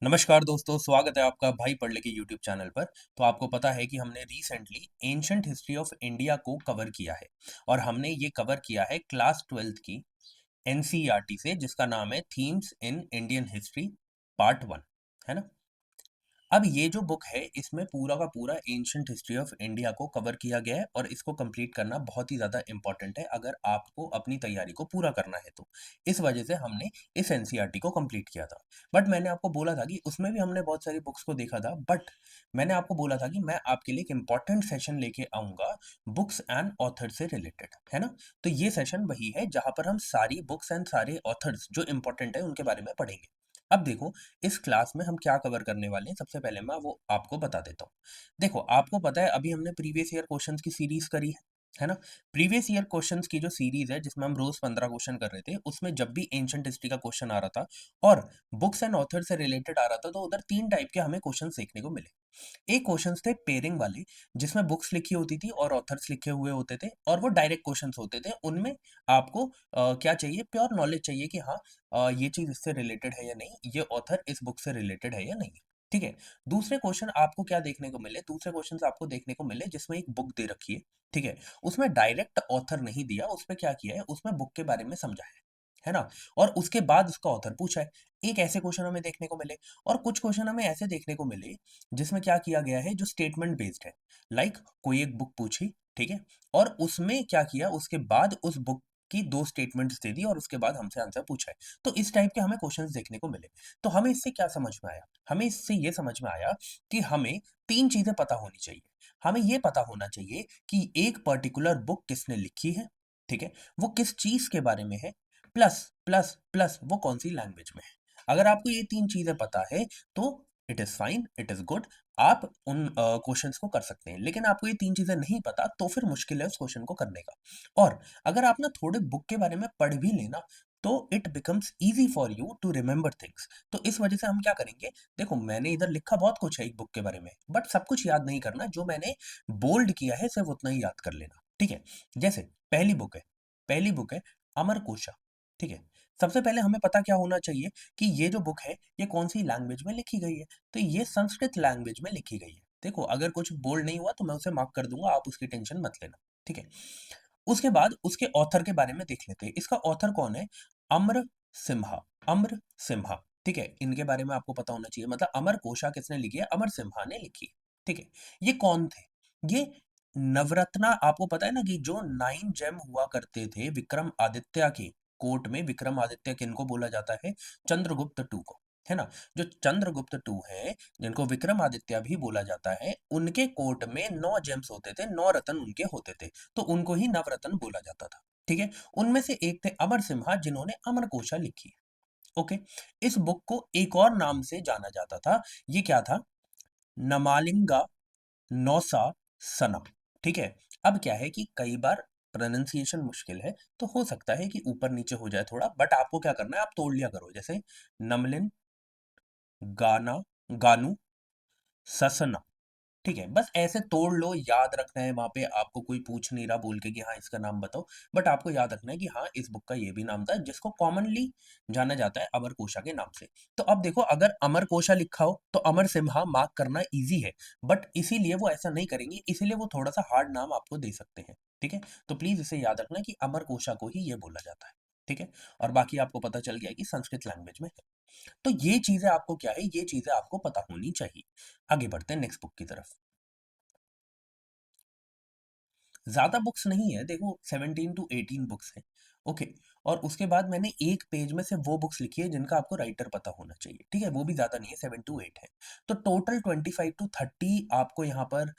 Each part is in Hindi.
नमस्कार दोस्तों, स्वागत है आपका भाई पढ़ ले के यूट्यूब चैनल पर। तो आपको पता है कि हमने recently ancient history of India को कवर किया है और हमने ये कवर किया है क्लास 12th की एनसीईआरटी से, जिसका नाम है themes in Indian history part 1, है ना। अब ये जो बुक है इसमें पूरा का पूरा एंशंट हिस्ट्री ऑफ इंडिया को कवर किया गया है और इसको कंप्लीट करना बहुत ही ज़्यादा इंपॉर्टेंट है अगर आपको अपनी तैयारी को पूरा करना है तो। इस वजह से हमने इस एनसीईआरटी को कंप्लीट किया था। बट मैंने आपको बोला था कि उसमें भी हमने बहुत सारी बुक्स को देखा था, बट मैंने आपको बोला था कि मैं आपके लिए एक इंपॉर्टेंट सेशन लेके आऊँगा बुक्स एंड ऑथर से रिलेटेड, है ना। तो ये सेशन वही है जहाँ पर हम सारी बुक्स एंड सारे ऑथर्स जो इंपॉर्टेंट है उनके बारे में पढ़ेंगे। अब देखो, इस क्लास में हम क्या कवर करने वाले हैं, सबसे पहले मैं वो आपको बता देता हूँ। देखो, आपको पता है अभी हमने प्रीवियस ईयर क्वेश्चंस की सीरीज करी है ना? प्रीवियस ईयर क्वेश्चंस की जो सीरीज है जिसमें हम रोज 15 क्वेश्चन कर रहे थे, उसमें जब भी एंशिएंट हिस्ट्री का क्वेश्चन आ रहा था और बुक्स एंड ऑथर से रिलेटेड आ रहा था, तो उधर 3 टाइप के हमें क्वेश्चंस देखने को मिले। एक क्वेश्चंस थे पेयरिंग वाले, जिसमें बुक्स लिखी होती थी और ऑथर्स लिखे हुए होते थे और वो डायरेक्ट क्वेश्चंस होते थे। उनमें आपको क्या चाहिए, प्योर नॉलेज चाहिए कि हाँ, ये चीज़ इससे रिलेटेड है या नहीं, ये ऑथर इस बुक से रिलेटेड है या नहीं। ठीक है? दूसरे क्वेश्चन आपको क्या देखने को मिले, दूसरे क्वेश्चन्स आपको देखने को मिले जिसमें एक बुक दे रखी है, ठीक है? उसमें डायरेक्ट ऑथर नहीं दिया, उसमें क्या किया है, उसमें बुक के बारे में समझाया है ना? और उसके बाद उसका ऑथर पूछा है। एक ऐसे क्वेश्चन हमें देखने को मिले और कुछ क्वेश्चन हमें ऐसे देखने को मिले जिसमें क्या किया गया है, जो स्टेटमेंट बेस्ड है। लाइक कोई एक बुक पूछी, ठीक है? और उसमें क्या किया, उसके बाद उस बुक की 2 स्टेटमेंट्स दे दी और उसके बाद हमसे आंसर पूछा है। तो इस टाइप के हमें क्वेश्चंस देखने को मिले। तो हमें इससे क्या समझ में आया? हमें इससे ये समझ में आया कि हमें 3 चीज़ें पता होनी चाहिए। हमें ये पता होना चाहिए कि एक पर्टिकुलर बुक किसने लिखी है, ठीक है? वो किस चीज़ के बारे में है, प्लस, प्लस, प्लस वो कौन-सी लैंग्वेज में है। अगर आपको ये 3 चीज़ें पता है, तो it is fine, it is good, आप उन क्वेश्चंस को कर सकते हैं। लेकिन आपको ये 3 चीज़ें नहीं पता, तो फिर मुश्किल है उस क्वेश्चन को करने का। और अगर आप ना थोड़े बुक के बारे में पढ़ भी लेना, तो it becomes easy for you to remember things. तो इस वजह से हम क्या करेंगे, देखो मैंने इधर लिखा बहुत कुछ है एक बुक के बारे में, बट सब कुछ याद नहीं करना, जो मैंने बोल्ड किया है सिर्फ उतना ही याद कर लेना, ठीक है? जैसे पहली बुक है अमरकोशा, ठीक है? सबसे पहले हमें पता क्या होना चाहिए कि ये जो बुक है, ये कौन-सी लैंग्वेज में लिखी गई है। तो ये संस्कृत लैंग्वेज में लिखी गई है। देखो, अगर कुछ बोल्ड नहीं हुआ तो मैं उसे मार्क कर दूँगा, आप उसकी टेंशन मत लेना, ठीक है? उसके बाद उसके ऑथर के बारे में देख लेते हैं। इसका ऑथर कौन है? अम्र सिम्हा, अम्र सिम्हा, ठीक है? इनके बारे में आपको पता होना चाहिए, मतलब अमरकोशा किसने लिखी है? अमर सिम्हा ने लिखी है, ठीक है? ये कौन थे? ये नवरत्ना, आपको पता है ना कि जो 9 जेम हुआ करते थे विक्रमादित्य के कोर्ट में, विक्रमादित्य किनको बोला जाता है? चंद्रगुप्त टू को, है ना? जो चंद्रगुप्त टू है, जिनको विक्रमादित्य भी बोला जाता है, उनके कोर्ट में 9 जेम्स होते थे, 9 रत्न उनके होते थे, तो उनको ही नवरत्न बोला जाता था, ठीक है? उनमें से एक थे अमर सिम्हा, जिन्होंने अमरकोशा लिखी है, ओके? इस बुक को एक और नाम से जाना जाता था, ये क्या था? नमालिंगा नौसा सना, ठीक है? अब क्या है कि कई बार प्रोनंसिएशन मुश्किल है, तो हो सकता है कि ऊपर-नीचे हो जाए थोड़ा, बट आपको क्या करना है, आप तोड़ लिया करो। जैसे नमलिन, गाना, गानू, ससना, ठीक है? बस ऐसे तोड़ लो, याद रखना है, वहाँ पे आपको कोई पूछ नहीं रहा बोल के कि हाँ, इसका नाम बताओ, बट आपको याद रखना है कि हाँ, इस बुक का ये भी नाम था, जिसको कॉमनली जाना जाता है अमरकोशा के नाम से। तो अब देखो, अगर अमरकोशा लिखा हो, तो अमर सिम्हा मार्क करना ईज़ी है, बट इसीलिए वो ऐसा नहीं करेंगे, इसीलिए वो थोड़ा-सा हार्ड नाम आपको दे सकते हैं, ठीक है? तो प्लीज़ इसे याद रखना कि अमरकोशा को ही ये बोला जाता है, ठीक है? और बाकी आपको पता चल गया है कि संस्कृत लैंग्वेज में है। तो ये चीज़ें आपको क्या है, ये चीज़ें आपको पता होनी चाहिए। आगे बढ़ते हैं नेक्स्ट बुक की तरफ। ज़्यादा बुक्स नहीं है, देखो 17 टू 18 बुक्स हैं, ओके। और उसके बाद मैंने एक पेज में से वो बुक्स लिखी है जिनका आपको राइटर पता होना चाहिए, ठीक है? वो भी ज़्यादा नहीं है, 7 टू 8 है। तो टोटल 25 टू 30 आपको यहाँ पर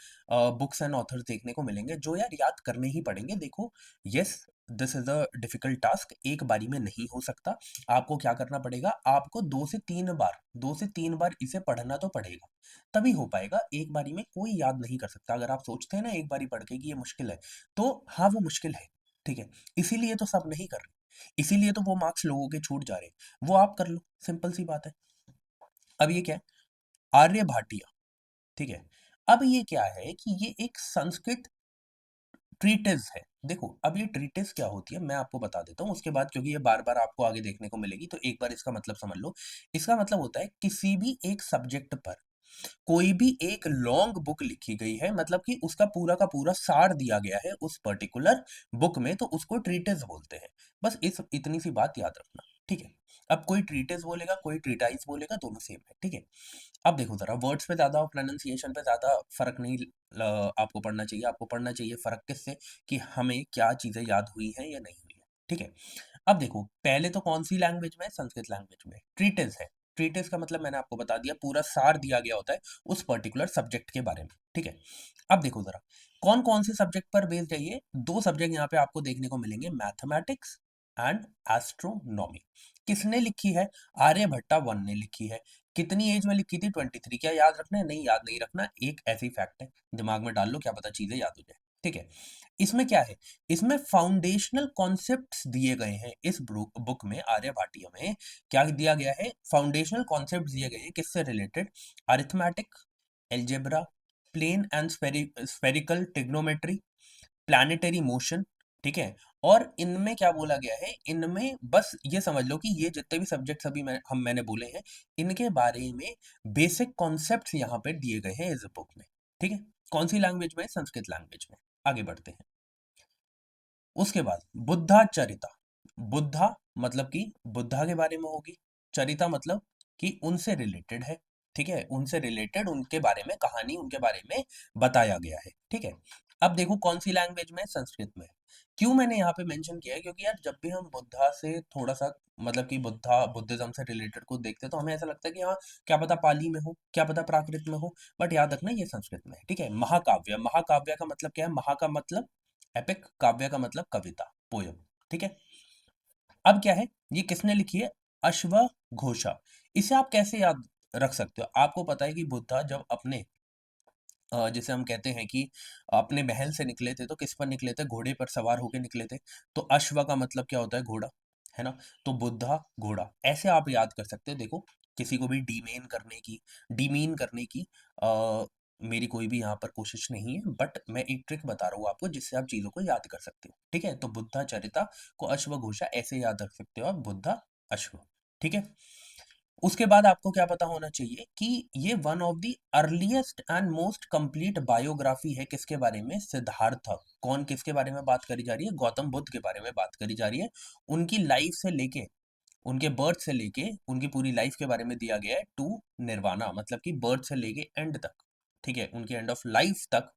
बुक्स एंड ऑथर्स देखने को मिलेंगे, जो यार याद करने ही पड़ेंगे। देखो, yes, this is a difficult task, एक बारी में नहीं हो सकता। आपको क्या करना पड़ेगा, आपको 2 से 3 बार इसे पढ़ना तो पड़ेगा, तभी हो पाएगा। एक बारी में कोई याद नहीं कर सकता। अगर आप सोचते हैं ना एक बारी पढ़ के कि ये मुश्किल है, तो हाँ, वो मुश्किल है, ठीक है? इसीलिए तो सब नहीं कर रहे, इसीलिए तो वो मार्क्स लोगों के छूट जा रहे हैं। वो आप कर लो, सिंपल सी बात है। अब ये क्या है? आर्यभट्टिया, ठीक है? अब ये क्या है कि ये एक संस्कृत ट्रीटिस है, देखो अब ये ट्रीटिस क्या होती है मैं आपको बता देता हूँ उसके बाद, क्योंकि ये बार बार आपको आगे देखने को मिलेगी तो एक बार इसका मतलब समझ लो। इसका मतलब होता है किसी भी एक सब्जेक्ट पर कोई भी एक लॉन्ग बुक लिखी गई है, मतलब कि उसका पूरा का पूरा सार दिया गया है उस पर्टिकुलर बुक में, तो उसको ट्रीटिस बोलते हैं। बस इस इतनी सी बात याद रखना, ठीक है। अब कोई ट्रीटिस बोलेगा कोई ट्रीटाइज बोलेगा, दोनों सेम है, ठीक है। अब देखो जरा, वर्ड्स पे ज्यादा और प्रोनाउंसिएशन पे ज्यादा फर्क नहीं आपको पढ़ना चाहिए। आपको पढ़ना चाहिए फर्क किससे, कि हमें क्या चीजें याद हुई हैं या नहीं हुई है, ठीक है। अब देखो पहले तो कौन सी लैंग्वेज में, संस्कृत लैंग्वेज में ट्रीटिस है। ट्रीटिस का मतलब मैंने आपको बता दिया, पूरा सार दिया गया होता है उस पर्टिकुलर सब्जेक्ट के बारे में, ठीक है। अब देखो जरा, कौन कौन से सब्जेक्ट पर बेस्ड है ये, दो सब्जेक्ट यहाँ पे आपको देखने को मिलेंगे, मैथमेटिक्स एंड एस्ट्रोनॉमी। किसने लिखी है, आर्यभट्टा वन ने लिखी है। कितनी एज में लिखी थी, 23। क्या याद रखना है, नहीं याद नहीं रखना, एक ऐसी फैक्ट है, दिमाग में डाल लो, क्या पता चीजें याद हो जाए, ठीक है। इसमें क्या है, इसमें फाउंडेशनल कॉन्सेप्ट्स दिए गए हैं इस बुक में, आर्यभट्टिय में क्या दिया गया है, फाउंडेशनल कॉन्सेप्ट्स दिए गए हैं किससे related, arithmetic, algebra, plane and spherical trigonometry, planetary motion, ठीक है। और इनमें क्या बोला गया है, इनमें बस ये समझ लो कि ये जितने भी सब्जेक्ट्स अभी मैंने बोले हैं, इनके बारे में बेसिक कॉन्सेप्ट्स यहाँ पे दिए गए हैं इस बुक में, ठीक है। कौन सी लैंग्वेज में, संस्कृत लैंग्वेज में। आगे बढ़ते हैं। उसके बाद बुद्धा चरिता, बुद्धा मतलब कि बुद्धा के बारे में होगी, चरिता मतलब कि उनसे रिलेटेड है, ठीक है, उनसे रिलेटेड उनके बारे में कहानी, उनके बारे में बताया गया है, ठीक है। अब देखो कौन सी लैंग्वेज में, संस्कृत में। क्यों मैंने यहाँ पे मेंशन किया है, क्योंकि यार जब भी हम बुद्धा से थोड़ा सा मतलब कि बुद्धिज्म से रिलेटेड को देखते हैं तो हमें ऐसा लगता है कि हाँ, क्या पता पाली में हो, क्या पता प्राकृत में हो, बट याद रखना ये संस्कृत में है, ठीक है। महाकाव्य, महाकाव्य का मतलब क्या है, महा का मतलब एपिक, काव्य का मतलब कविता, पोयम, ठीक है। अब क्या है, ये किसने लिखी है, अश्वघोषा। इसे आप कैसे याद रख सकते हो, आपको पता है कि बुद्धा जब अपने जैसे हम कहते हैं कि अपने महल से निकले थे तो किस पर निकले थे, घोड़े पर सवार होकर निकले थे। तो अश्व का मतलब क्या होता है, घोड़ा, है ना। तो बुद्धा घोड़ा, ऐसे आप याद कर सकते हो। देखो किसी को भी डीमीन करने की आ, मेरी कोई भी यहाँ पर कोशिश नहीं है, बट मैं एक ट्रिक बता रहा हूँ आपको जिससे आप चीजों को याद कर सकते हो, ठीक है। तो बुद्धा चरिता को अश्वघोषा ऐसे याद रख सकते हो आप, बुद्धा अश्व, ठीक है। उसके बाद आपको क्या पता होना चाहिए कि ये one of the earliest and most complete biography है, किसके बारे में, सिद्धार्थ। कौन, किसके बारे में बात करी जा रही है, गौतम बुद्ध के बारे में बात करी जा रही है। उनकी लाइफ से लेके, उनके बर्थ से लेके उनकी पूरी लाइफ के बारे में दिया गया है, टू निर्वाणा, मतलब कि बर्थ से लेके एंड तक, ठीक है, उनके एंड ऑफ लाइफ तक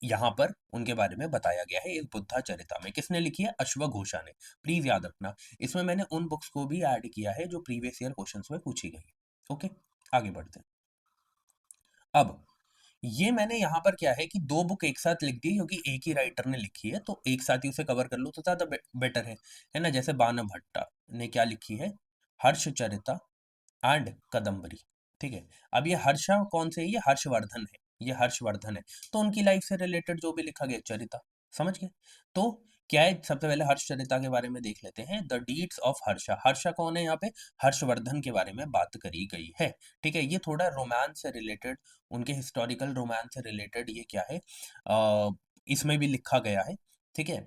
यहाँ पर उनके बारे में बताया गया है इस बुद्धा चरिता में। किसने लिखी है, अश्वघोषा ने। प्लीज याद रखना, इसमें मैंने उन बुक्स को भी ऐड किया है जो प्रीवियस ईयर क्वेश्चंस में पूछी गई है, ओके। आगे बढ़ते हैं। अब ये मैंने यहाँ पर क्या है कि दो बुक एक साथ लिख दी, क्योंकि एक ही राइटर ने लिखी है तो एक साथ ही उसे कवर कर लो तो ज्यादा बेटर है ना। जैसे बाण भट्टा ने क्या लिखी है, हर्षचरिता एंड कदम्बरी, ठीक है। अब ये हर्षा कौन से है, ये हर्षवर्धन है, ये हर्षवर्धन है। तो उनकी लाइफ से रिलेटेड जो भी लिखा गया चरिता, समझ गए। तो क्या है, सबसे पहले हर्षचरिता के बारे में देख लेते हैं, the deeds of Harsha. Harsha कौन है यहाँ पे, हर्षवर्धन के बारे में बात करी गई है, ठीक है। ये थोड़ा रोमांस से रिलेटेड, उनके हिस्टोरिकल रोमांस से रिलेटेड ये क्या है, इसमें भी लिखा गया है, ठीक है।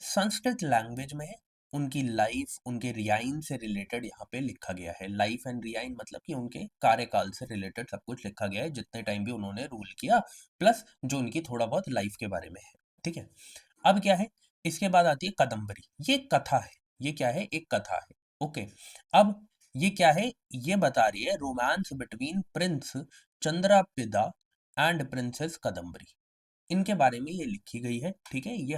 संस्कृत लैंग्वेज में है, उनकी लाइफ, उनके रियाइन से रिलेटेड यहाँ पे लिखा गया है। लाइफ एंड रियाइन मतलब कि उनके कार्यकाल से रिलेटेड सब कुछ लिखा गया है, जितने टाइम भी उन्होंने रूल किया, प्लस जो उनकी थोड़ा बहुत लाइफ के बारे में है, ठीक है। अब क्या है, इसके बाद आती है कदम्बरी, ये कथा है, ये क्या है, एक कथा है, ओके। अब ये क्या है, ये बता रही है romance between prince Chandrapida and princess Kadambari, इनके बारे में ये लिखी गई है, ठीक है। ये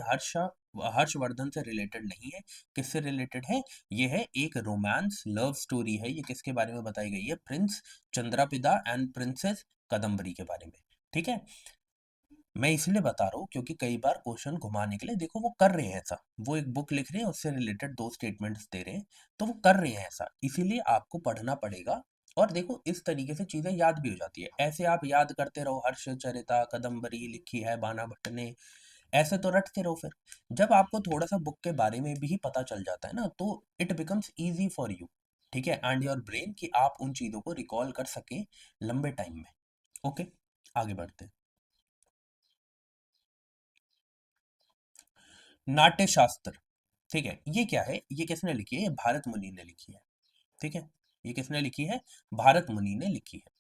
हर्षवर्धन से रिलेटेड नहीं है, किससे रिलेटेड है, ये है एक रोमांस लव स्टोरी है। ये किसके बारे में बताई गई है, Prince Chandrapida and princess Kadambari के बारे में, ठीक है। मैं इसलिए बता रहा हूँ क्योंकि कई बार क्वेश्चन घुमाने के लिए, देखो वो कर रहे हैं ऐसा, वो एक बुक लिख रहे हैं उससे रिलेटेड दो स्टेटमेंट्स दे रहे हैं, तो वो कर रहे हैं ऐसा, इसीलिए आपको पढ़ना पड़ेगा। और देखो इस तरीके से चीजें याद भी हो जाती है, ऐसे आप याद करते रहो, हर्षचरिता कदम्बरी लिखी है बाणा भट्ट ने, ऐसे तो रटते रहो फिर। जब आपको थोड़ा सा बुक के बारे में भी पता चल जाता है ना, तो it becomes easy for you, ठीक है, एंड योर ब्रेन, कि आप उन चीजों को रिकॉल कर सके लंबे टाइम में, ओके। आगे बढ़ते हैं। नाट्य शास्त्र, ठीक है, ये क्या है, ये किसने लिखी है, ये भारत मुनि ने लिखी है, ठीक है, ये किसने लिखी है, भारत मुनि ने लिखी है।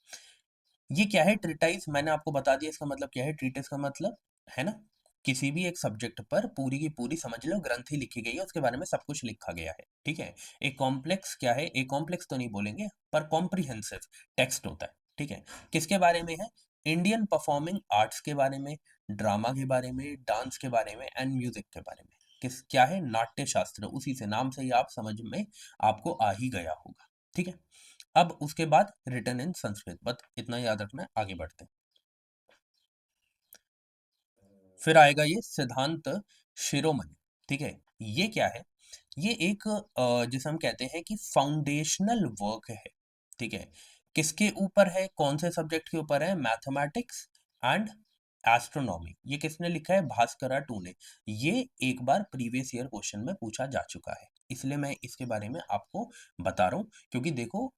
ये क्या है, ट्रिटाइज, मैंने आपको बता दिया इसका मतलब क्या है, ट्रीटिस का मतलब है ना, किसी भी एक सब्जेक्ट पर पूरी की पूरी समझ लो ग्रंथ ही लिखी गई है, उसके बारे में सब कुछ लिखा गया है, ठीक है। एक कॉम्प्लेक्स क्या है, एक कॉम्प्लेक्स तो नहीं बोलेंगे पर कॉम्प्रिहेंसिव टेक्स्ट होता है, ठीक है। किसके बारे में है, इंडियन परफॉर्मिंग आर्ट्स के बारे में, ड्रामा के बारे में, डांस के बारे में एंड म्यूजिक के बारे में। किस क्या है, नाट्य शास्त्र, उसी से नाम से ही आप समझ में आपको आ ही गया होगा, ठीक है। अब उसके बाद रिटन इन संस्कृत, बस इतना याद रखना है, आगे बढ़ते हैं। फिर आएगा ये सिद्धांत शिरोमणि, ठीक है। ये क्या है, ये एक जिसे हम कहते हैं कि फाउंडेशनल वर्क है, ठीक है। किसके ऊपर है, कौन से सब्जेक्ट के ऊपर है, मैथमेटिक्स एंड एस्ट्रोनॉमी। ये किसने लिखा है, भास्करा टू ने। ये एक बार प्रीवियस ईयर क्वेश्चन में पूछा जा चुका है, इसलिए मैं इसके बारे में आपको बता रहा हूँ, क्योंकि देखो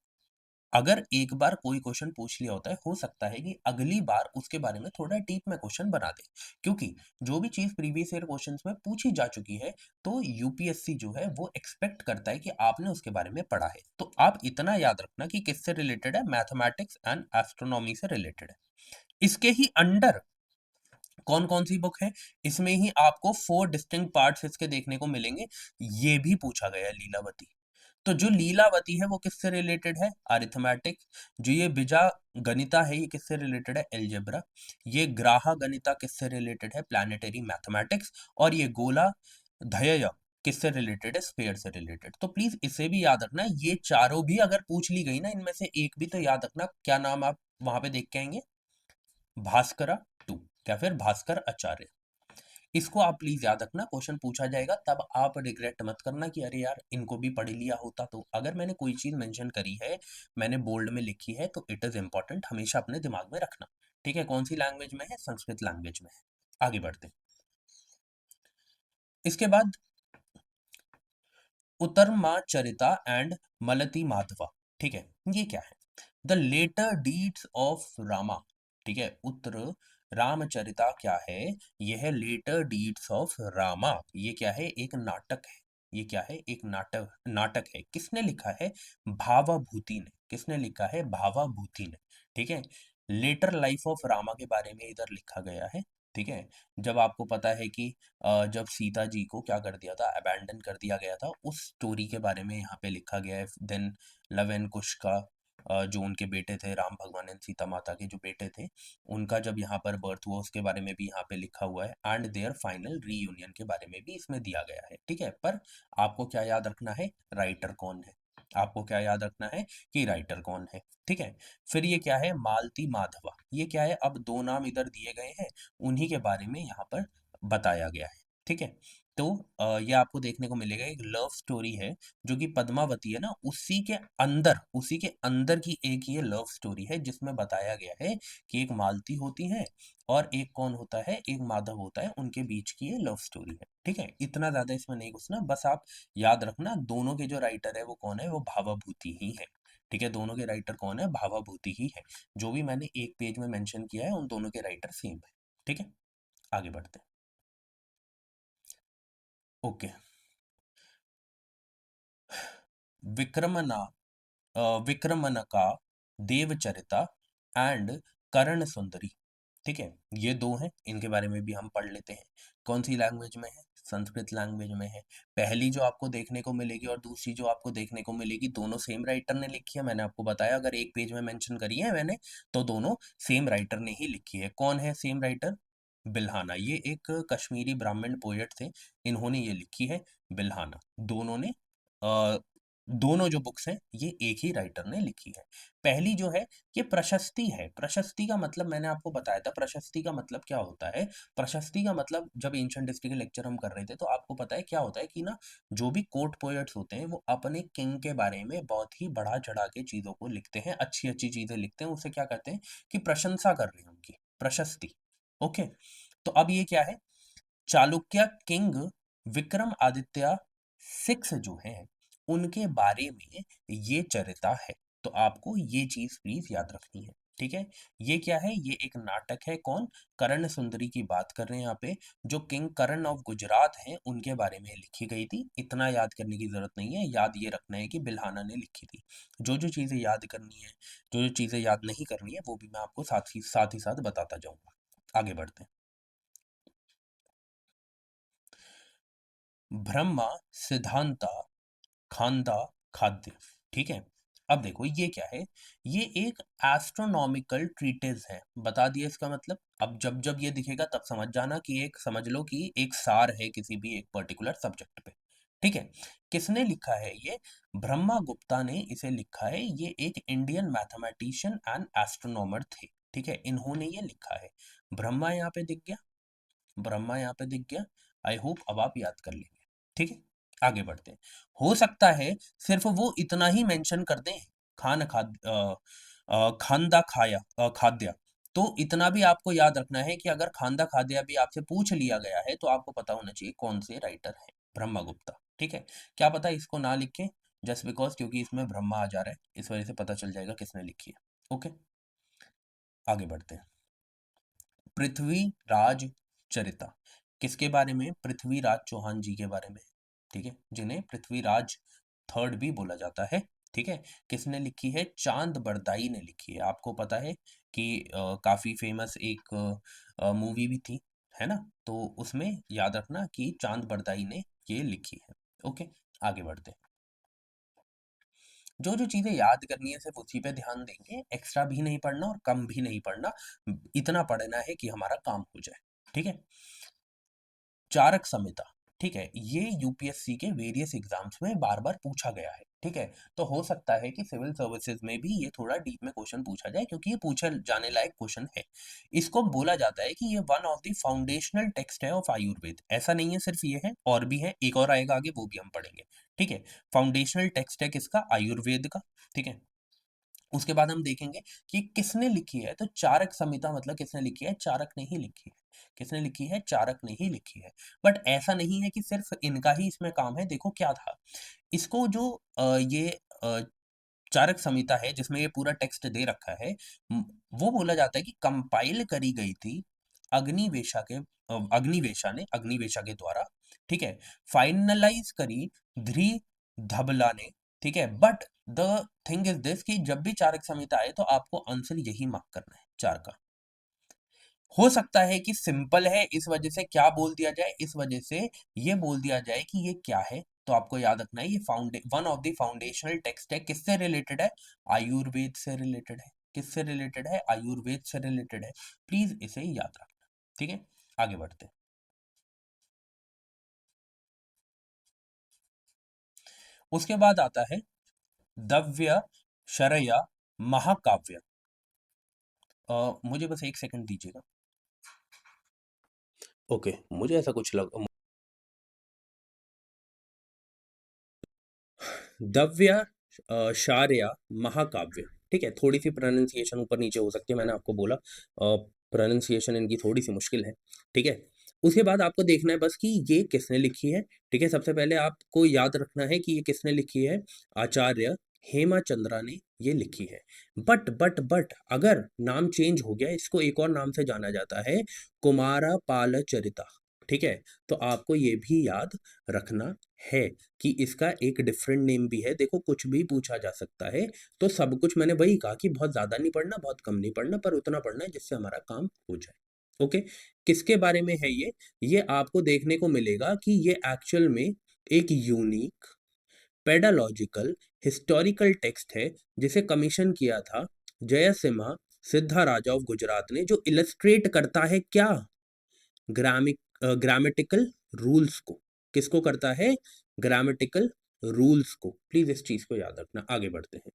अगर एक बार कोई क्वेश्चन पूछ लिया होता है, हो सकता है कि अगली बार उसके बारे में थोड़ा डीप में क्वेश्चन बना दे, क्योंकि जो भी चीज प्रीवियस ईयर क्वेश्चंस में पूछी जा चुकी है, तो यूपीएससी जो है वो एक्सपेक्ट करता है कि आपने उसके बारे में पढ़ा है। तो आप इतना याद रखना कि किससे रिलेटेड है, मैथमेटिक्स एंड एस्ट्रोनॉमी से रिलेटेड है। इसके ही अंडर कौन कौन सी बुक है, इसमें ही आपको 4 डिस्टिंक्ट पार्ट्स इसके देखने को मिलेंगे। ये भी पूछा गया है, लीलावती। तो जो लीलावती है वो किससे रिलेटेड है, अरिथमेटिक। जो ये बीजा गणिता है ये किससे रिलेटेड है, एलजेब्रा। ये ग्राह गणिता किससे रिलेटेड है, प्लानिटरी मैथमेटिक्स। और ये गोला धयय किससे रिलेटेड है, स्फीयर से रिलेटेड। तो प्लीज इसे भी याद रखना, ये चारों भी अगर पूछ ली गई ना, इनमें से एक भी तो याद रखना, क्या नाम आप वहां पे देख के आएंगे, भास्करा टू या फिर भास्कर आचार्य। इसको आप प्लीज याद रखना, क्वेश्चन पूछा जाएगा तब आप रिग्रेट मत करना कि अरे यार इनको भी पढ़ लिया होता। तो अगर मैंने कोई चीज मेंशन करी है, मैंने बोल्ड में लिखी है, तो इट इज इंपॉर्टेंट, हमेशा अपने दिमाग में रखना, ठीक है। कौन सी लैंग्वेज में है, संस्कृत लैंग्वेज में है। आगे बढ़ते हैं। इसके बाद उत्तरमाचरिता एंड मलती माधवा, ठीक है। ये क्या है, the later deeds of Rama, ठीक है। उत्तर रामचरिता क्या है, यह है लेटर डीड्स ऑफ रामा। ये क्या है, एक नाटक है। ये क्या है, एक नाटक नाटक है। किसने लिखा है, भावाभूति ने। किसने लिखा है, भावाभूति ने, ठीक है। लेटर लाइफ ऑफ रामा के बारे में इधर लिखा गया है, ठीक है। जब आपको पता है कि जब सीता जी को क्या कर दिया था, अबैंडन कर दिया गया था, उस स्टोरी के बारे में यहाँ पे लिखा गया है। देन लव एंड कुश का जो उनके बेटे थे, राम भगवान एंड सीता माता के जो बेटे थे, उनका जब यहाँ पर बर्थ हुआ उसके बारे में भी यहाँ पे लिखा हुआ है। एंड देयर फाइनल रीयूनियन के बारे में भी इसमें दिया गया है, ठीक है। पर आपको क्या याद रखना है, राइटर कौन है, आपको क्या याद रखना है कि राइटर कौन है, ठीक है। फिर ये क्या है, मालती माधवा। ये क्या है, अब दो नाम इधर दिए गए हैं, उन्हीं के बारे में यहाँ पर बताया गया है, ठीक है। तो ये आपको देखने को मिलेगा, एक लव स्टोरी है जो कि पद्मावती है ना, उसी के अंदर की एक ये लव स्टोरी है, जिसमें बताया गया है कि एक मालती होती है और एक कौन होता है, एक माधव होता है, उनके बीच की ये लव स्टोरी है, ठीक है। इतना ज्यादा इसमें नहीं घुसना, बस आप याद रखना दोनों के जो राइटर है वो कौन है, वो भावाभूति ही है, ठीक है। दोनों के राइटर कौन है, भावाभूति ही है। जो भी मैंने एक पेज में मेंशन किया है, उन दोनों के राइटर सेम है, ठीक है। आगे बढ़ते हैं। ओके। विक्रमना विक्रमनका, देवचरिता एंड कर्ण सुंदरी, ठीक है। ये दो हैं, इनके बारे में भी हम पढ़ लेते हैं। कौन सी लैंग्वेज में है, संस्कृत लैंग्वेज में है। पहली जो आपको देखने को मिलेगी और दूसरी जो आपको देखने को मिलेगी, दोनों सेम राइटर ने लिखी है। मैंने आपको बताया अगर एक पेज में मेंशन करी है मैंने, तो दोनों सेम राइटर ने ही लिखी है। कौन है सेम राइटर, बिल्हाना। ये एक कश्मीरी ब्राह्मण पोएट थे, इन्होंने ये लिखी है, बिल्हाना। दोनों ने दोनों जो बुक्स हैं ये एक ही राइटर ने लिखी है। पहली जो है ये प्रशस्ति है। प्रशस्ति का मतलब मैंने आपको बताया था, प्रशस्ति का मतलब क्या होता है। प्रशस्ति का मतलब जब एंशिएंट हिस्ट्री के लेक्चर हम कर रहे थे तो आपको पता है क्या होता है कि ना, जो भी कोर्ट पोएट्स होते हैं वो अपने किंग के बारे में बहुत ही बढ़ा चढ़ा के चीजों को लिखते हैं, अच्छी अच्छी चीजें लिखते हैं, उसे क्या कहते हैं कि प्रशंसा कर रहे हैं उनकी, प्रशस्ति। ओके। तो अब ये क्या है, चालुक्य किंग विक्रम आदित्य सिक्स जो है, उनके बारे में ये चरिता है। तो आपको ये चीज प्लीज याद रखनी है। ठीक है, ये क्या है, ये एक नाटक है। कौन? कर्ण सुंदरी की बात कर रहे हैं यहाँ पे, जो किंग कर्ण ऑफ गुजरात हैं उनके बारे में लिखी गई थी। इतना याद करने की जरूरत नहीं है, याद ये रखना है कि बिल्हाना ने लिखी थी। जो जो चीजें याद करनी है, जो जो चीजें याद नहीं करनी है, वो भी मैं आपको साथ ही साथ बताता जाऊंगा। आगे बढ़ते हैं। ब्रह्मा सिद्धांता खांदा खाद्य। ठीक है, अब देखो ये क्या है, ये एक एस्ट्रोनॉमिकल ट्रीटिज है। बता दिया इसका मतलब। अब जब जब ये दिखेगा तब समझ जाना कि एक, समझ लो कि एक सार है किसी भी एक पर्टिकुलर सब्जेक्ट पे। ठीक है, किसने लिखा है ये? ब्रह्मा गुप्ता ने इसे लिखा है। ये एक इंडियन मैथमेटिशियन एंड एस्ट्रोनॉमर थे। ठीक है, इन्होंने ये लिखा है। ब्रह्मा यहाँ पे दिख गया, ब्रह्मा यहाँ पे दिख गया। आई होप अब आप याद कर लेंगे। ठीक है, आगे बढ़ते हैं। हो सकता है सिर्फ वो इतना ही मेंशन कर दें, खांदा खाद्या। तो इतना भी आपको याद रखना है कि अगर खांदा खाद्या भी आपसे पूछ लिया गया है तो आपको पता होना चाहिए कौन से राइटर है, ब्रह्मगुप्ता। ठीक है, क्या पता इसको ना लिखें जस्ट बिकॉज क्योंकि इसमें ब्रह्मा आ जा रहा है, इस वजह से पता चल जाएगा किसने लिखी है। ओके, आगे बढ़ते हैं। पृथ्वीराज चरिता किसके बारे में? पृथ्वीराज चौहान जी के बारे में। ठीक है, जिन्हें पृथ्वीराज थर्ड भी बोला जाता है। ठीक है, किसने लिखी है? चांद बरदाई ने लिखी है। आपको पता है कि काफी फेमस एक मूवी भी थी, है ना? तो उसमें याद रखना कि चांद बरदाई ने ये लिखी है। ओके, आगे बढ़ते हैं। जो जो चीजें याद करनी है सिर्फ उसी पे ध्यान देंगे, एक्स्ट्रा भी नहीं पढ़ना और कम भी नहीं पढ़ना। इतना पढ़ना है कि हमारा काम हो जाए। ठीक है, चारक संहिता। ठीक है, ये यूपीएससी के वेरियस एग्जाम्स में बार बार पूछा गया है। ठीक है, तो हो सकता है कि सिविल सर्विसेज में भी ये थोड़ा डीप में क्वेश्चन पूछा जाए, क्योंकि ये पूछा जाने लायक क्वेश्चन है। इसको बोला जाता है कि ये one of the foundational text है ऑफ आयुर्वेद। ऐसा नहीं है सिर्फ ये है, और भी है, एक और आएगा आगे, वो भी हम पढ़ेंगे। ठीक है, फाउंडेशनल टेक्स्ट है किसका? आयुर्वेद का। ठीक है, उसके बाद हम देखेंगे कि किसने लिखी है। तो चारक संहिता मतलब किसने लिखी है? चारक ने ही लिखी है। किसने लिखी है? चारक ने ही लिखी है। बट ऐसा नहीं है कि सिर्फ इनका ही इसमें काम है। देखो क्या था, इसको जो ये चारक संहिता है जिसमें ये पूरा टेक्स्ट दे रखा है, वो बोला जाता है कि कंपाइल करी गई थी अग्निवेशा के द्वारा। ठीक है, फाइनलाइज करी ध्री धबला ने। ठीक है, but the thing is this कि जब भी चारक संहिता आए तो आपको आंसर यही मार्क करना है, चार का। हो सकता है कि सिंपल है, इस वजह से क्या बोल दिया जाए, इस वजह से ये बोल दिया जाए कि ये क्या है। तो आपको याद रखना है ये one of the foundational text है। किससे रिलेटेड है? आयुर्वेद से रिलेटेड है। किससे रिलेटेड है? आयुर्वेद से रिलेटेड है। प्लीज इसे याद रखना। ठीक है, आगे बढ़ते हैं। उसके बाद आता है दव्य शरया महाकाव्य। मुझे बस एक सेकंड दीजिएगा। ओके, मुझे ऐसा कुछ लग दव्य शार्या महाकाव्य। ठीक है, थोड़ी सी प्रोनाउंसिएशन ऊपर नीचे हो सकती है, मैंने आपको बोला प्रोनाउंसिएशन इनकी थोड़ी सी मुश्किल है। ठीक है, उसके बाद आपको देखना है बस कि ये किसने लिखी है। ठीक है, सबसे पहले आपको याद रखना है कि ये किसने लिखी है। आचार्य हेमाचंद्रा ने ये लिखी है। बट अगर नाम चेंज हो गया, इसको एक और नाम से जाना जाता है, कुमारा पाल चरिता। ठीक है, तो आपको ये भी याद रखना है कि इसका एक डिफरेंट नेम भी है। देखो कुछ भी पूछा जा सकता है, तो सब कुछ मैंने वही कहा कि बहुत ज्यादा नहीं पढ़ना, बहुत कम नहीं पढ़ना, पर उतना पढ़ना है जिससे हमारा काम हो जाए। ओके, किसके बारे में है ये आपको देखने को मिलेगा कि ये एक्चुअल में एक यूनिक पेडालॉजिकल हिस्टोरिकल टेक्स्ट है, जिसे कमीशन किया था जयसिम्हा सिद्धा राजा ऑफ गुजरात ने, जो इलस्ट्रेट करता है क्या? ग्रामेटिकल रूल्स को। किसको करता है? ग्रामेटिकल रूल्स को। प्लीज इस चीज को याद रखना। आगे बढ़ते हैं।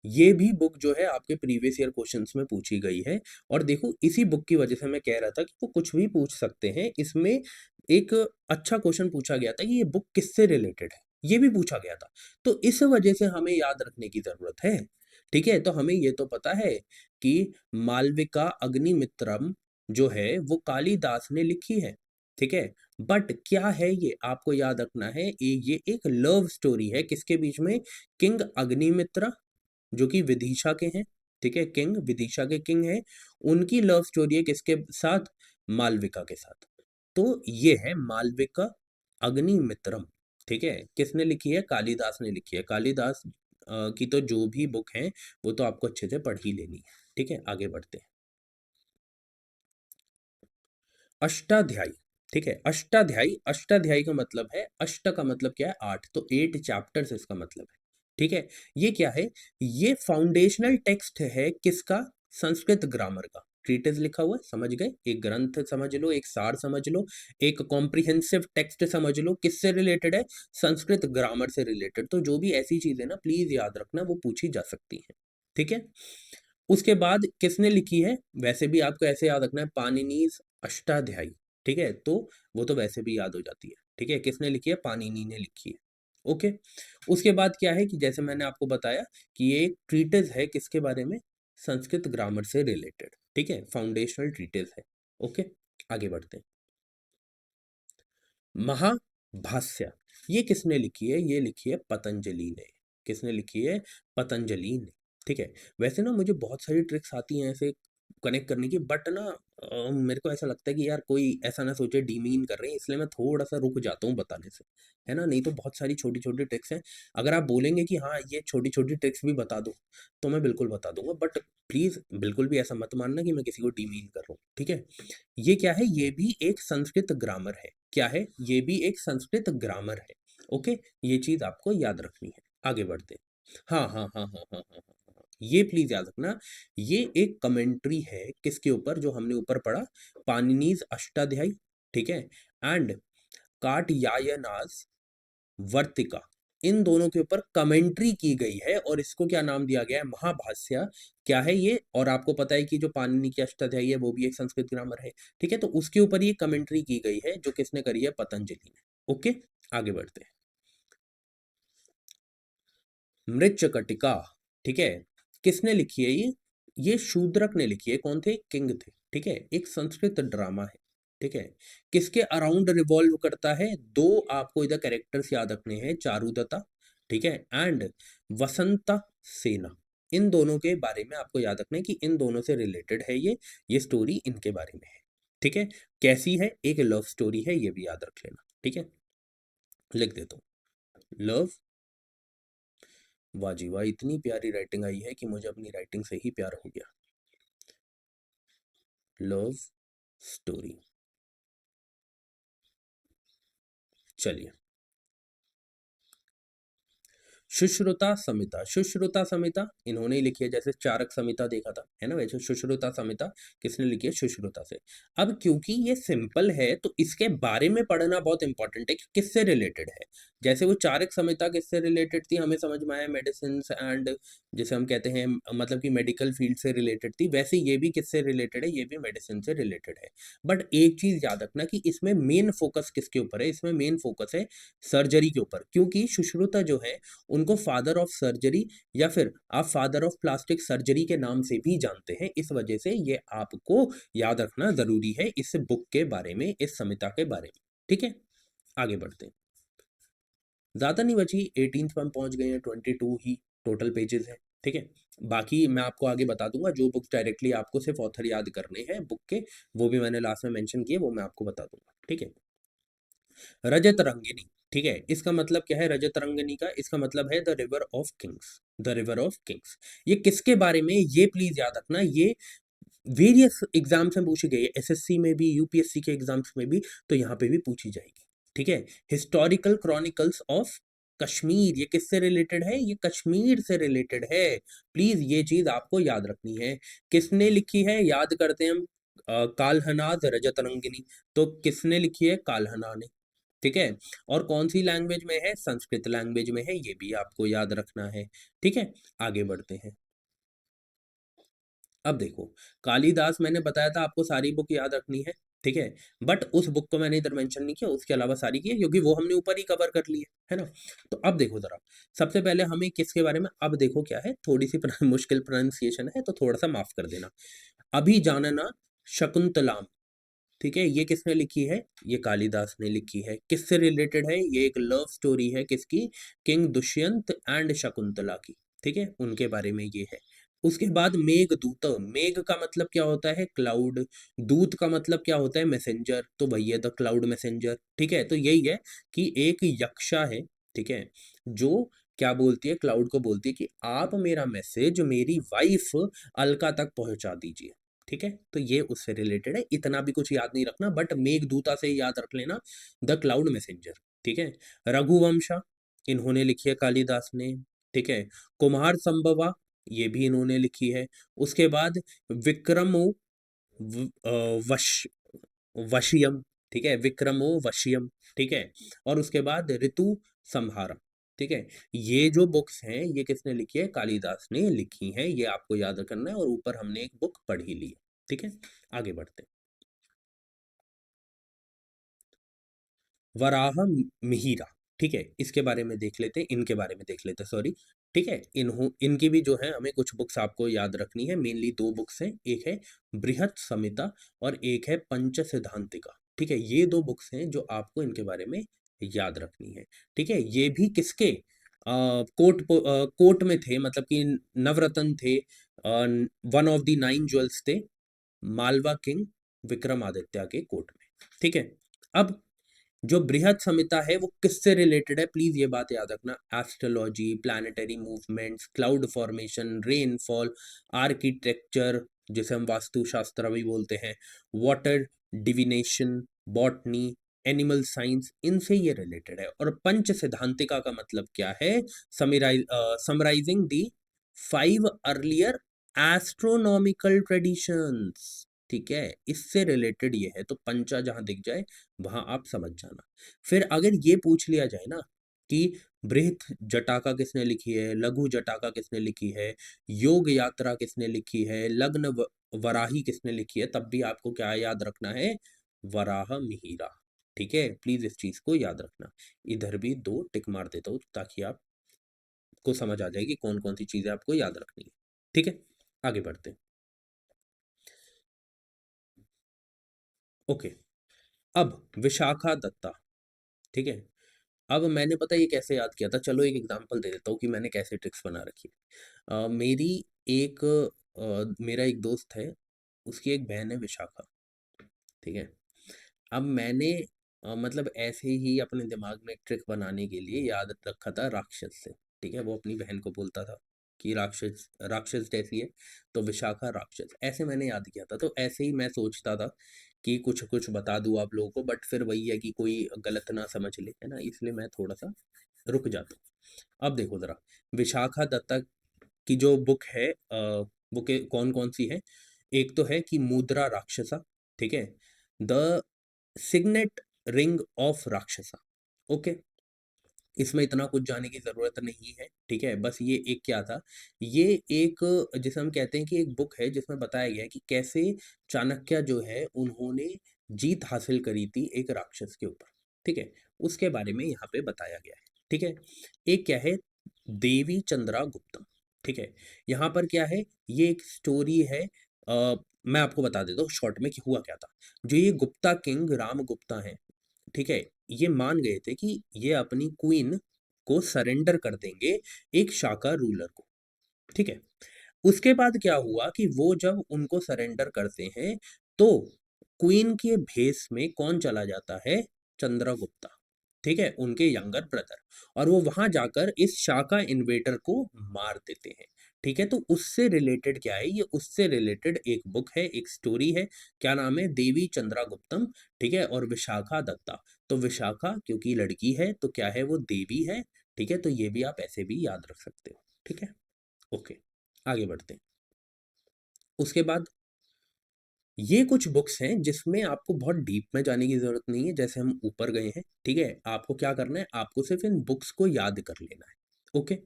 ये भी बुक जो है आपके प्रीवियस ईयर क्वेश्चंस में पूछी गई है, और देखो इसी बुक की वजह से मैं कह रहा था कि वो कुछ भी पूछ सकते हैं। इसमें एक अच्छा क्वेश्चन पूछा गया था कि ये बुक किससे रिलेटेड है, ये भी पूछा गया था। तो इस वजह से हमें याद रखने की जरूरत है। ठीक है, तो हमें ये तो पता है कि मालविका अग्निमित्रम जो है वो कालिदास ने लिखी है। ठीक है, बट क्या है ये आपको याद रखना है, ये एक लव स्टोरी है। किसके बीच में? किंग अग्निमित्र जो कि विदिशा के हैं, ठीक है, किंग विदिशा के किंग हैं, उनकी लव स्टोरी है किसके साथ, मालविका के साथ। तो ये है मालविका अग्निमित्रम, ठीक है, किसने लिखी है, कालिदास ने लिखी है। कालिदास की तो जो भी बुक है वो तो आपको अच्छे से पढ़ ही लेनी है, ठीक है, आगे बढ़ते हैं। अष्टाध्यायी, ठीक है, अष्टाध्यायी, अष्टाध्यायी का मतलब है, अष्ट का मतलब क्या है, 8, तो 8 चैप्टर्स इसका मतलब है, ठीक है। ये क्या है, ये फाउंडेशनल टेक्स्ट है किसका, संस्कृत ग्रामर का ट्रीटिस लिखा हुआ है, समझ गए, एक ग्रंथ समझ लो, एक सार समझ लो, एक कॉम्प्रिहेंसिव टेक्स्ट समझ लो, किससे रिलेटेड है, संस्कृत ग्रामर से रिलेटेड। तो जो भी ऐसी चीजें ना प्लीज याद रखना, वो पूछी जा सकती है, ठीक है। उसके बाद किसने लिखी है, वैसे भी आपको ऐसे याद रखना है, पाणिनीज अष्टाध्यायी, ठीक है, तो वो तो वैसे भी याद हो जाती है, ठीक है, किसने लिखी है, पाणिनि ने लिखी है, ओके। उसके बाद क्या है कि जैसे मैंने आपको बताया कि ये एक ट्रीटिस है किसके बारे में, संस्कृत ग्रामर से रिलेटेड, ठीक है, फाउंडेशनल ट्रीटिस है, ओके, आगे बढ़ते हैं। महाभाष्य, ये किसने लिखी है, ये लिखी है पतंजलि ने, किसने लिखी है, पतंजलि ने, ठीक है। वैसे ना मुझे बहुत सारी ट्रिक्स आती हैं ऐसे कनेक्ट करने की, बट ना मेरे को ऐसा लगता है कि यार कोई ऐसा ना सोचे डीमीन कर रहे हैं, इसलिए मैं थोड़ा सा रुक जाता हूँ बताने से, है ना, नहीं तो बहुत सारी छोटी छोटी ट्रिक्स हैं। अगर आप बोलेंगे कि हाँ ये छोटी छोटी ट्रिक्स भी बता दो, तो मैं बिल्कुल बता दूंगा, बट प्लीज बिल्कुल भी ऐसा मत मानना कि मैं किसी को डीमीन कर रहा हूँ, ठीक है। ये क्या है, ये भी एक संस्कृत ग्रामर है, क्या है, ये भी एक संस्कृत ग्रामर है, ओके, ये चीज आपको याद रखनी है, आगे बढ़ते हैं। हाँ हाँ हाँ हाँ हाँ हाँ हाँ हाँ, ये प्लीज याद रखना, ये एक कमेंट्री है किसके ऊपर, जो हमने ऊपर पढ़ा, पाणिनीज अष्टाध्यायी, ठीक है, एंड काटयायनाज वर्तिका, इन दोनों के ऊपर कमेंट्री की गई है और इसको क्या नाम दिया गया है, महाभाष्य। क्या है ये, और आपको पता है कि जो पाणिनि की अष्टाध्यायी है वो भी एक संस्कृत ग्रामर है, ठीक है, तो उसके ऊपर ये कमेंट्री की गई है जो किसने करी है, पतंजलि ने, ओके, आगे बढ़ते हैं। मृच्छकटिका, ठीक है, किसने लिखी है ये शूद्रक ने लिखी है, कौन थे, किंग थे, ठीक है, एक संस्कृत ड्रामा है, ठीक है, किसके अराउंड रिवॉल्व करता है, दो आपको इधर कैरेक्टर्स याद रखने हैं, चारुदत्ता, ठीक है, एंड वसंता सेना, इन दोनों के बारे में आपको याद रखना है कि इन दोनों से रिलेटेड है ये स्टोरी इनके बारे में है, ठीक है, कैसी है, एक लव स्टोरी है, ये भी याद रख लेना, ठीक है, लिख देता हूँ, लव, वाह जी वाह, इतनी प्यारी राइटिंग आई है कि मुझे अपनी राइटिंग से ही प्यार हो गया, लव स्टोरी, चलिए। सुश्रुता संहिता, सुश्रुता संहिता इन्होंने ही लिखी है, जैसे चारक संहिता देखा था, है ना, वैसे सुश्रुता संहिता किसने लिखी है, सुश्रुता से। अब क्योंकि ये सिंपल है तो इसके बारे में पढ़ना बहुत इंपॉर्टेंट है कि किससे रिलेटेड है। जैसे वो चारक संहिता किससे रिलेटेड थी, हमें समझ में आया, मेडिसिन एंड जैसे हम कहते हैं मतलब कि मेडिकल फील्ड से रिलेटेड थी, वैसे ये भी किससे रिलेटेड है, ये भी मेडिसिन से रिलेटेड है। बट एक चीज याद रखना कि इसमें मेन फोकस किसके ऊपर है, इसमें मेन फोकस है सर्जरी के ऊपर, क्योंकि सुश्रुता जो है उनको फादर ऑफ सर्जरी या फिर आप फादर ऑफ प्लास्टिक सर्जरी के नाम से भी जानते हैं, इस वजह से ये आपको याद रखना जरूरी है इस बुक के बारे में, इस संहिता के बारे में, ठीक है, आगे बढ़ते हैं। ज्यादा नहीं बची, 18th पर हम पहुंच गए हैं, 22 ही टोटल पेजेस है, ठीक है। बाकी मैं आपको आगे बता दूंगा, जो बुक्स डायरेक्टली आपको सिर्फ ऑथर याद करने हैं बुक के, वो भी मैंने लास्ट में मेंशन किए, वो मैं आपको बता दूंगा, ठीक है। रजत रंगिनी, ठीक है, इसका मतलब क्या है, रजत रंगिनी का इसका मतलब है the river of Kings, the river of Kings. ये किसके बारे में, ये प्लीज याद रखना, ये वेरियस एग्जाम्स में पूछी गई है, एसएससी में भी, यूपीएससी के एग्जाम्स में भी, तो यहाँ पे भी पूछी जाएगी, ठीक है। हिस्टोरिकल क्रॉनिकल्स ऑफ कश्मीर, ये किससे रिलेटेड है, ये कश्मीर से रिलेटेड है, प्लीज ये चीज आपको याद रखनी है। किसने लिखी है, याद करते हैं हम, काल्हनाद रजतरंगिनी, तो किसने लिखी है, काल्हना ने, ठीक है, और कौन सी लैंग्वेज में है, संस्कृत लैंग्वेज में है, ये भी आपको याद रखना है, ठीक है, आगे बढ़ते हैं। अब देखो, कालिदास मैंने बताया था आपको सारी बुक याद रखनी है, ठीक है, बट उस बुक को मैंने इधर मेंशन नहीं किया, उसके अलावा सारी की है, क्योंकि वो हमने ऊपर ही कवर कर ली है ना। तो अब देखो जरा, सबसे पहले हमें किसके बारे में, अब देखो क्या है, थोड़ी सी मुश्किल प्रोनाउंसिएशन है तो थोड़ा सा माफ कर देना। अभी जानना शकुंतलाम, ठीक है, ये किसने लिखी है, ये कालिदास ने लिखी है, किससे रिलेटेड है, ये एक लव स्टोरी है किसकी, किंग दुष्यंत एंड शकुंतला की, ठीक है, उनके बारे में ये है। उसके बाद मेघदूत, मेघ का मतलब क्या होता है? क्लाउड। दूत का मतलब क्या होता है? मैसेंजर। तो भैया द क्लाउड मैसेंजर, ठीक है। तो यही है कि एक यक्षा है, ठीक है, जो क्या बोलती है? क्लाउड को बोलती है कि आप मेरा मैसेज मेरी वाइफ अलका तक पहुंचा दीजिए, ठीक है। तो ये उससे रिलेटेड है, इतना भी कुछ याद नहीं रखना, बट मेघदूता से याद रख लेना द क्लाउड मैसेंजर, ठीक है। रघुवंशा इन्होंने लिखी है कालिदास ने, ठीक है। कुमार संभवा ये भी इन्होंने लिखी है। उसके बाद विक्रमो वश वशियम, ठीक है, विक्रमो वशियम, ठीक है। और उसके बाद ऋतु संहारम, ठीक है। ये जो बुक्स हैं ये किसने लिखी है? कालिदास ने लिखी हैं, ये आपको याद करना है। और ऊपर हमने एक बुक पढ़ ही ली है, ठीक है। आगे बढ़ते हैं। वराह मिहिरा, ठीक है, इसके बारे में देख लेते हैं, इनके बारे में देख लेते हैं, सॉरी, ठीक है। इनकी भी जो है हमें कुछ बुक्स आपको याद रखनी है। मेनली दो बुक्स हैं, एक है बृहत संहिता और एक है पंच सिद्धांतिका, ठीक है। ये दो बुक्स हैं जो आपको इनके बारे में याद रखनी है, ठीक है। ये भी किसके कोर्ट में थे, मतलब कि नवरत्न थे, one of the nine jewels थे, मालवा किंग विक्रमादित्य के कोर्ट में, ठीक है। अब जो बृहद संहिता है वो किससे रिलेटेड है? प्लीज ये बात याद रखना। Astrology, planetary movements, cloud formation, rainfall, architecture जिसे हम वास्तु शास्त्र भी बोलते हैं, water divination, botany, animal science, इनसे ये रिलेटेड है। और पंच सिद्धांतिका का मतलब क्या है? समराइजिंग दी 5 अर्लियर एस्ट्रोनॉमिकल ट्रेडिशंस, ठीक है, इससे रिलेटेड ये है। तो पंचा जहां दिख जाए वहां आप समझ जाना। फिर अगर ये पूछ लिया जाए ना कि बृहत जटाका किसने लिखी है, लघु जटाका किसने लिखी है, योग यात्रा किसने लिखी है, वराही किसने लिखी है, तब भी आपको क्या याद रखना है? वराह मिहिरा, ठीक है। प्लीज इस चीज को याद रखना। इधर भी 2 टिक मार देता हूं ताकि आपको समझ आ जाए कि कौन कौन सी चीजें आपको याद रखनी है, ठीक है। आगे बढ़ते हैं। ओके, अब विशाखा दत्ता, ठीक है। अब मैंने पता है ये कैसे याद किया था, चलो एक एग्जांपल दे देता हूँ कि मैंने कैसे ट्रिक्स बना रखी है। मेरी एक मेरा एक दोस्त है, उसकी एक बहन है विशाखा, ठीक है। अब मैंने मतलब ऐसे ही अपने दिमाग में एक ट्रिक बनाने के लिए याद रखा था राक्षस से, ठीक है। वो अपनी बहन को बोलता था कि राक्षस राक्षस जैसी है, तो विशाखा राक्षस, ऐसे मैंने याद किया था। तो ऐसे ही मैं सोचता था कि कुछ कुछ बता दूं आप लोगों को, बट फिर वही है कि कोई गलत ना समझ ले, है ना, इसलिए मैं थोड़ा सा रुक जाता हूँ। अब देखो जरा, विशाखा दत्ता की जो बुक है, बुक कौन कौन सी है? एक तो है कि मुद्रा राक्षसा, ठीक है, the signet ring of Rakshasa, okay. इसमें इतना कुछ जानने की जरूरत नहीं है, ठीक है। बस ये एक क्या था, ये एक जिसे हम कहते हैं कि एक बुक है जिसमें बताया गया है कि कैसे चाणक्य जो है उन्होंने जीत हासिल करी थी एक राक्षस के ऊपर, ठीक है। उसके बारे में यहाँ पे बताया गया है, ठीक है। एक क्या है, देवी चंद्रा गुप्तम, ठीक है। यहाँ पर क्या है, ये एक स्टोरी है। मैं आपको बता देता हूँ शॉर्ट में कि हुआ क्या था। जो ये गुप्ता किंग राम गुप्ता है, ठीक है, ये मान गए थे कि ये अपनी क्वीन को सरेंडर कर देंगे एक शाका रूलर को, ठीक है। उसके बाद क्या हुआ कि वो जब उनको सरेंडर करते हैं तो क्वीन के भेस में कौन चला जाता है? चंद्रगुप्ता, ठीक है, उनके यंगर ब्रदर। और वो वहां जाकर इस शाका इन्वेडर को मार देते हैं, ठीक है। तो उससे रिलेटेड क्या है? ये उससे रिलेटेड एक बुक है, एक स्टोरी है। क्या नाम है? देवी चंद्रागुप्तम, ठीक है। और विशाखा दत्ता, तो विशाखा क्योंकि लड़की है तो क्या है, वो देवी है, ठीक है। तो ये भी आप ऐसे भी याद रख सकते हो, ठीक है। ओके, आगे बढ़ते हैं। उसके बाद ये कुछ बुक्स हैं जिसमें आपको बहुत डीप में जाने की ज़रूरत नहीं है, जैसे हम ऊपर गए हैं, ठीक है? आपको क्या करना है, आपको सिर्फ़ इन बुक्स को याद कर लेना है, ओके?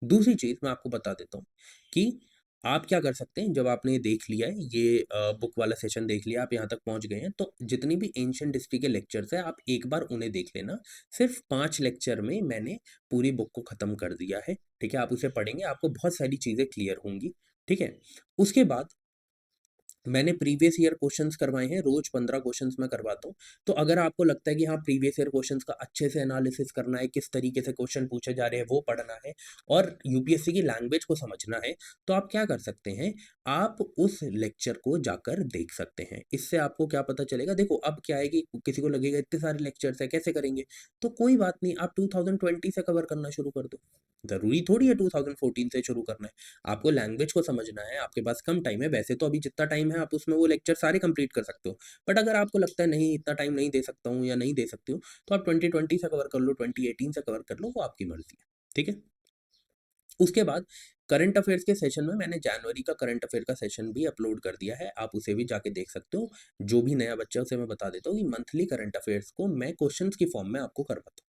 दूसरी चीज़ मैं आपको बता देता हूँ कि आप क्या कर सकते हैं, जब आपने देख लिया है ये बुक वाला सेशन देख लिया, आप यहाँ तक पहुँच गए हैं, तो जितनी भी एंशिएंट हिस्ट्री के लेक्चर्स हैं, आप एक बार उन्हें देख लेना। सिर्फ़ 5 लेक्चर में मैंने पूरी बुक को ख़त्म कर दिया है, ठीक है? आप उसे पढ़ेंगे, आपको बहुत सारी चीज़ें क्लियर होंगी, ठीक है? उसके बाद मैंने प्रीवियस ईयर क्वेश्चंस करवाए हैं, रोज़ 15 क्वेश्चंस मैं करवाता हूँ। तो अगर आपको लगता है कि हाँ, प्रीवियस ईयर क्वेश्चंस का अच्छे से एनालिसिस करना है, किस तरीके से क्वेश्चन पूछे जा रहे हैं, वो पढ़ना है और यूपीएससी की लैंग्वेज को समझना है, तो आप क्या कर सकते हैं, आप उस लेक्चर को जाकर देख सकते हैं। इससे आपको क्या पता चलेगा, देखो अब क्या है कि किसी को लगेगा इतने सारे लेक्चर्स हैं, कैसे करेंगे? तो कोई बात नहीं, आप 2020 से कवर करना शुरू कर दो। ज़रूरी थोड़ी है 2014 से शुरू करना है। आपको लैंग्वेज को समझना है, आपके पास कम टाइम है, वैसे तो अभी जितना टाइम है आप उसमें वो लेक्चर सारे कंप्लीट कर सकते हो। बट अगर आपको लगता है नहीं इतना टाइम नहीं दे सकता हूँ या नहीं दे सकती हूँ, तो आप 2020 से कवर कर लो, 2018 से कवर कर लो, वो आपकी मर्ज़ी है। ठीक है? उसके बाद करंट अफेयर्स के सेशन में मैंने जनवरी का करंट अफेयर का सेशन भी अपलोड कर दिया है, आप उसे भी जाके देख सकते हो। जो भी नया बच्चा है उसे मैं बता देता हूँ कि मंथली करंट अफेयर्स को मैं क्वेश्चंस की फॉर्म में आपको करवाता हूँ।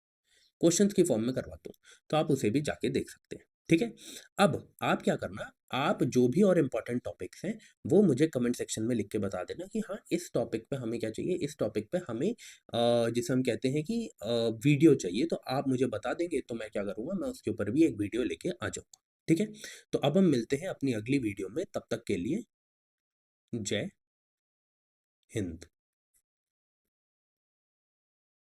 क्वेश्चंस की फॉर्म में करवाता हूँ, तो आप उसे भी जाके देख सकते हैं, ठीक है? अब आप क्या करना, आप जो भी और इम्पोर्टेंट टॉपिक्स हैं, वो मुझे कमेंट सेक्शन में लिख के बता देना कि हाँ, इस टॉपिक पे हमें क्या चाहिए, इस टॉपिक पे हमें जिसे हम कहते हैं कि वीडियो चाहिए, तो आप मुझे बता देंगे, तो मैं क्या करूँगा, मैं उसके ऊपर भी एक वीडियो लेके आ जाऊँगा, ठीक है? तो अब हम मिलते हैं अपनी अगली वीडियो में, तब तक के लिए जय हिंद।